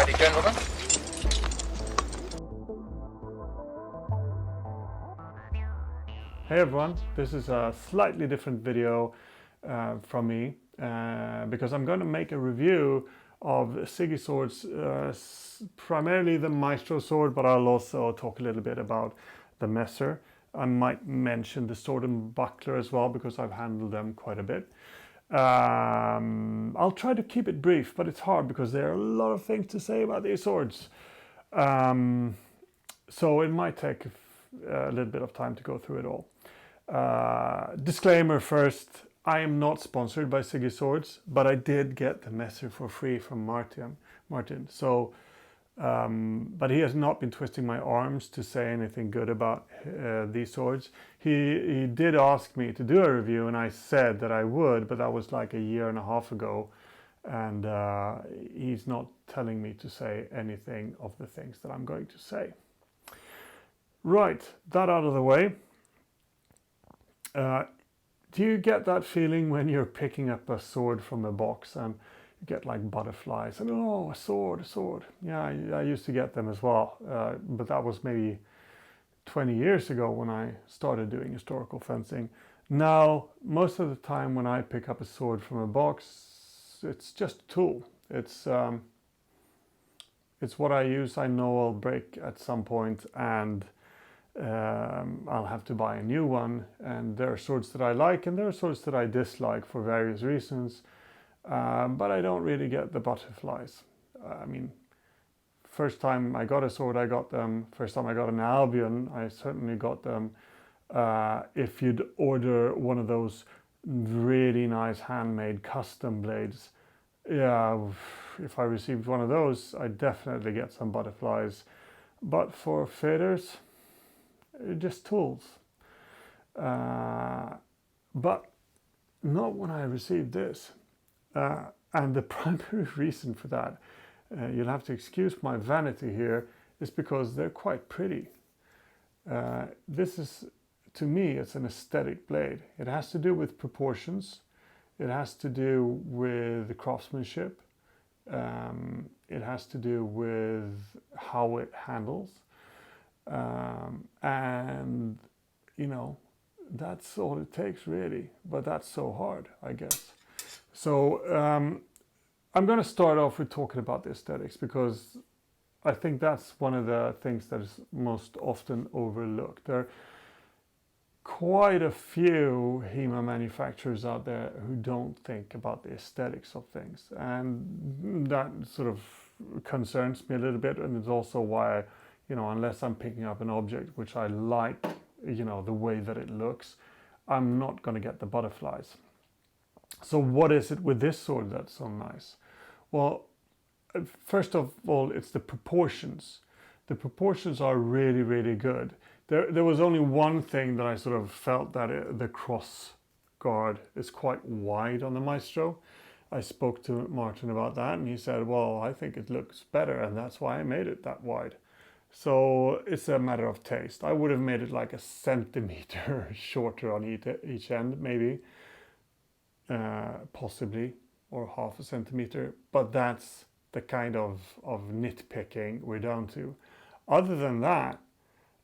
Ready, gentlemen? Hey everyone, this is a slightly different video from me because I'm going to make a review of SIGI swords, primarily the Maestro sword, but I'll also talk a little bit about the Messer. I might mention the sword and buckler as well because I've handled them quite a bit. I'll try to keep it brief, but it's hard because there are a lot of things to say about these swords. So it might take a little bit of time to go through it all. Disclaimer first, I am not sponsored by SIGI Swords, but I did get the Messer for free from Martin. So, but he has not been twisting my arms to say anything good about these swords. He did ask me to do a review, and I said that I would, but that was like a year and a half ago, and he's not telling me to say anything of the things that I'm going to say. Right, that out of the way. Do you get that feeling when you're picking up a sword from a box and you get like butterflies and oh, a sword? Yeah, I used to get them as well, but that was maybe 20 years ago when I started doing historical fencing. Now, most of the time when I pick up a sword from a box, it's just a tool. It's what I use. I know I'll break at some point, and I'll have to buy a new one, and there are swords that I like and there are swords that I dislike for various reasons, but I don't really get the butterflies. I mean, first time I got a sword, I got them. First time I got an Albion, I certainly got them. If you'd order one of those really nice handmade custom blades, yeah, if I received one of those, I definitely get some butterflies. But for fitters, just tools. But not when I received this. And the primary reason for that, you'll have to excuse my vanity here, is because they're quite pretty. This is, to me, it's an aesthetic blade. It has to do with proportions. It has to do with the craftsmanship. It has to do with how it handles. And you know, that's all it takes really, but that's so hard, I guess. So I'm going to start off with talking about the aesthetics, because I think that's one of the things that is most often overlooked. There are quite a few HEMA manufacturers out there who don't think about the aesthetics of things, and that sort of concerns me a little bit, and it's also why, you know, unless I'm picking up an object which I like, you know, the way that it looks, I'm not going to get the butterflies. So what is it with this sword that's so nice? Well, first of all, it's the proportions. The proportions are really, really good. There was only one thing that I sort of felt that the cross guard is quite wide on the Maestro. I spoke to Martin about that, and he said, well, I think it looks better, and that's why I made it that wide. So it's a matter of taste. I would have made it like a centimeter shorter on each end, maybe, possibly, or half a centimeter. But that's the kind of nitpicking we're down to. Other than that,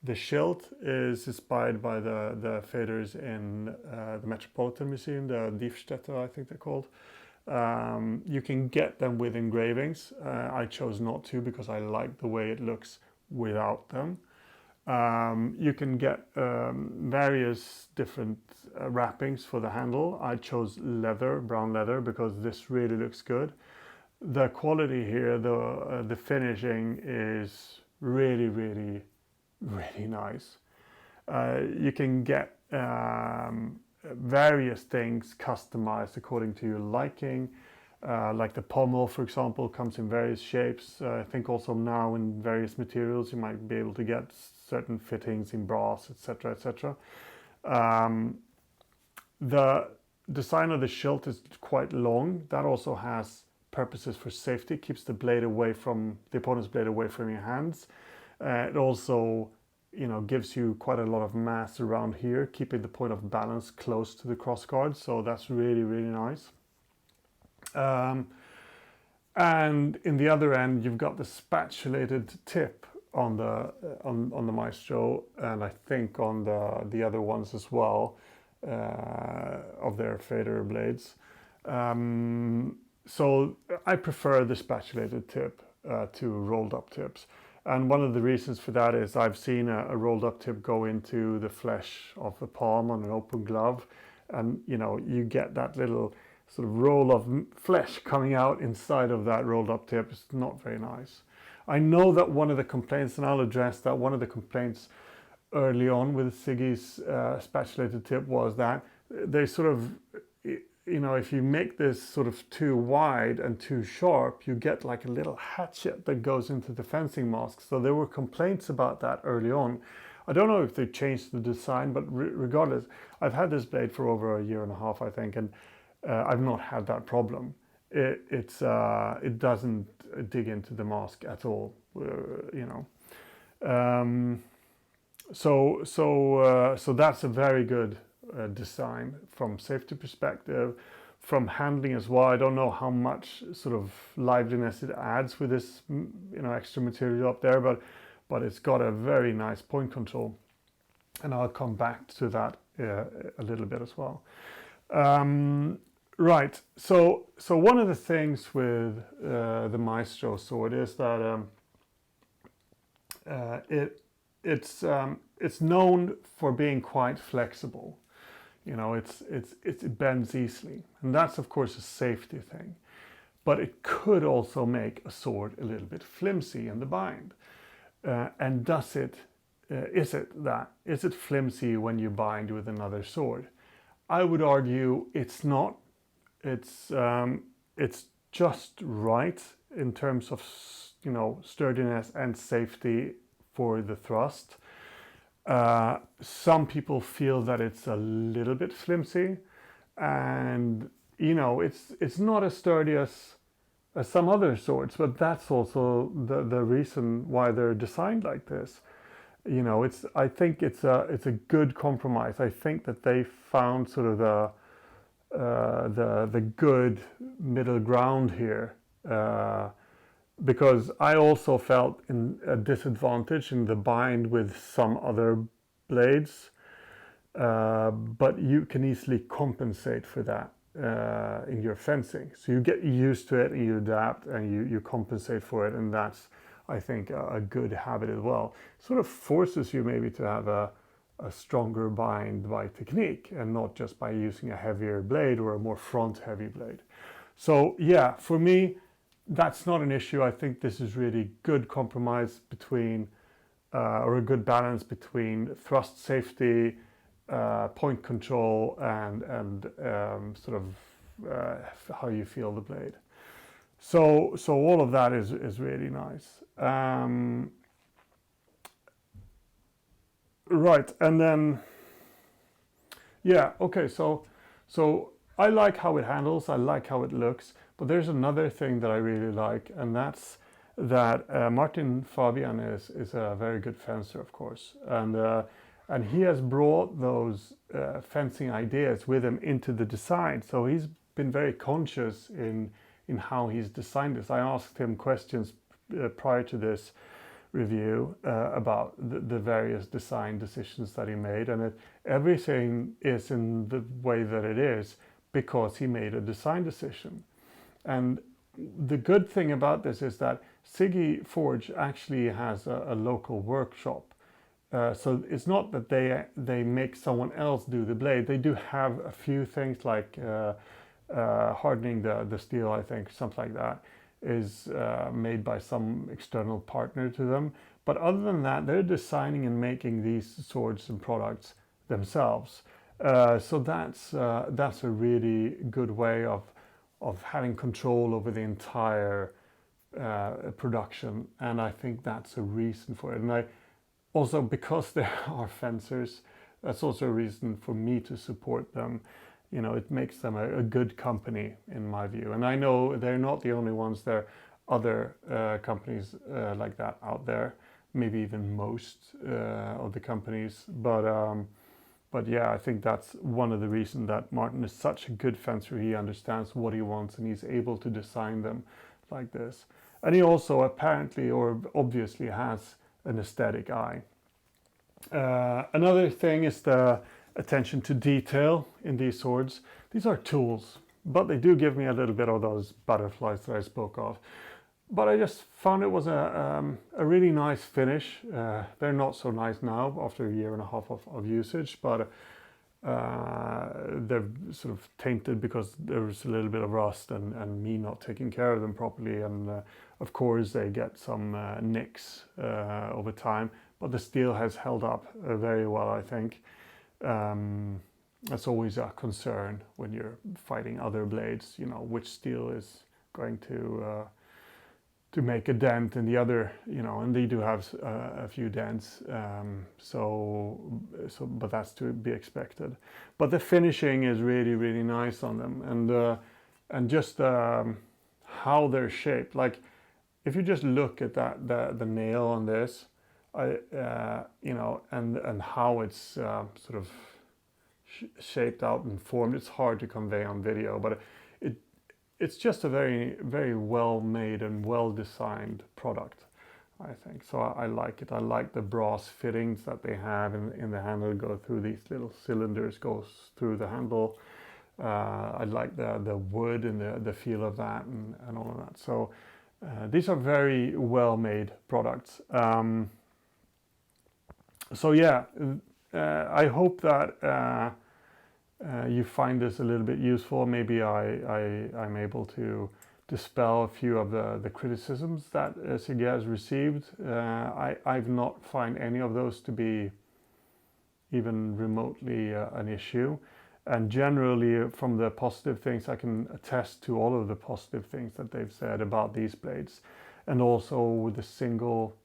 the shield is inspired by the faders in the Metropolitan Museum, the Diefstätte, I think they're called. You can get them with engravings. I chose not to because I like the way it looks without them. You can get various different wrappings for the handle. I chose leather, brown leather, because this really looks good. The quality here, the finishing is really, really, really nice. You can get various things customized according to your liking. Like the pommel, for example, comes in various shapes. I think also now in various materials you might be able to get certain fittings in brass, etc., etc. The design of the hilt is quite long. That also has purposes for safety, keeps the blade away from the opponent's blade away from your hands. It also, you know, gives you quite a lot of mass around here, keeping the point of balance close to the crossguard. So that's really, really nice. And in the other end, you've got the spatulated tip on the Maestro, and I think on the other ones as well, of their fader blades. So I prefer the spatulated tip to rolled up tips. And one of the reasons for that is I've seen a rolled up tip go into the flesh of the palm on an open glove, and you get that little sort of roll of flesh coming out inside of that rolled up tip. It's not very nice. I know that one of the complaints, and I'll address that, one of the complaints early on with SIGI's spatulated tip was that they sort of, if you make this sort of too wide and too sharp, you get like a little hatchet that goes into the fencing mask. So there were complaints about that early on. I don't know if they changed the design, but regardless, I've had this blade for over a year and a half, I think, and I've not had that problem. It doesn't dig into the mask at all, So that's a very good design from safety perspective, from handling as well. I don't know how much sort of liveliness it adds with this, extra material up there, but it's got a very nice point control, and I'll come back to that a little bit as well. Right. So one of the things with the Maestro sword is that it's known for being quite flexible. It bends easily, and that's of course a safety thing. But it could also make a sword a little bit flimsy in the bind. And is it flimsy when you bind with another sword? I would argue it's not. It's just right in terms of sturdiness and safety for the thrust. Some people feel that it's a little bit flimsy, and it's not as sturdy as some other swords, but that's also the reason why they're designed like this. I think it's a good compromise. I think that they found sort of the good middle ground here, because I also felt a disadvantage in the bind with some other blades, but you can easily compensate for that in your fencing. So you get used to it and you adapt and you compensate for it, and that's, I think, a good habit as well. Sort of forces you maybe to have a stronger bind by technique and not just by using a heavier blade or a more front heavy blade. So yeah, for me, that's not an issue. I think this is really good compromise between, or a good balance between thrust safety, point control, and sort of how you feel the blade. So all of that is really nice. Right, and then, yeah, okay, so I like how it handles, I like how it looks, but there's another thing that I really like, and that's that Martin Fabian is a very good fencer, of course, and he has brought those fencing ideas with him into the design. So he's been very conscious in how he's designed this. I asked him questions prior to this review about the various design decisions that he made, and everything is in the way that it is because he made a design decision. And the good thing about this is that SIGI Forge actually has a local workshop. So it's not that they make someone else do the blade. They do have a few things like hardening the steel, I think, something like that is made by some external partner to them. But other than that, they're designing and making these swords and products themselves. So that's a really good way of having control over the entire production, and I think that's a reason for it. And also, because they are fencers, that's also a reason for me to support them. It makes them a good company in my view. And I know they're not the only ones. There are other companies like that out there, maybe even most of the companies. But yeah, I think that's one of the reasons that Martin is such a good fencer. He understands what he wants and he's able to design them like this. And he also apparently or obviously has an aesthetic eye. Another thing is the attention to detail in these swords. These are tools, but they do give me a little bit of those butterflies that I spoke of. But I just found it was a really nice finish. They're not so nice now after a year and a half of usage, but they're sort of tainted because there was a little bit of rust and me not taking care of them properly. And of course they get some nicks over time, but the steel has held up very well, I think. That's always a concern when you're fighting other blades, you know, which steel is going to make a dent in the other, you know, and they do have a few dents, but that's to be expected. But the finishing is really, really nice on them, and just how they're shaped. Like if you just look at that, the nail on this, you know, and how it's sort of shaped out and formed. It's hard to convey on video, but it's just a very, very well made and well designed product, I think. So I like it. I like the brass fittings that they have in the handle, go through these little cylinders, goes through the handle. I like the wood and the feel of that and all of that. So these are very well made products. So yeah, I hope that you find this a little bit useful. Maybe I'm able to dispel a few of the criticisms that SIGI has received. I've not found any of those to be even remotely an issue. And generally, from the positive things, I can attest to all of the positive things that they've said about these blades. And also with the single,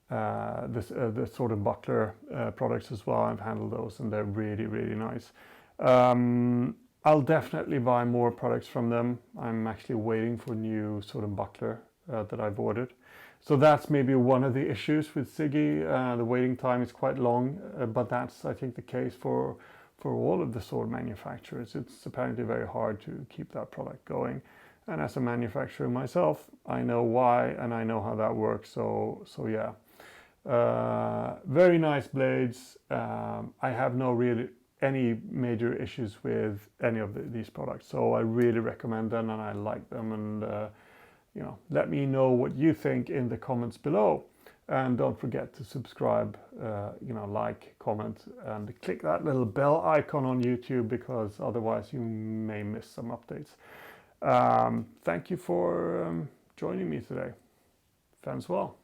the sort of buckler products as well. I've handled those and they're really, really nice. I'll definitely buy more products from them. I'm actually waiting for new sort of buckler that I've ordered. So that's maybe one of the issues with SIGI. The waiting time is quite long, but that's, I think, the case for all of the sword manufacturers. It's apparently very hard to keep that product going. And as a manufacturer myself, I know why and I know how that works. So yeah. Very nice blades. I have no really any major issues with any of these products, so I really recommend them and I like them. And you know, let me know what you think in the comments below, and don't forget to subscribe, you know, like, comment, and click that little bell icon on YouTube, because otherwise you may miss some updates. Thank you for joining me today. Farewell.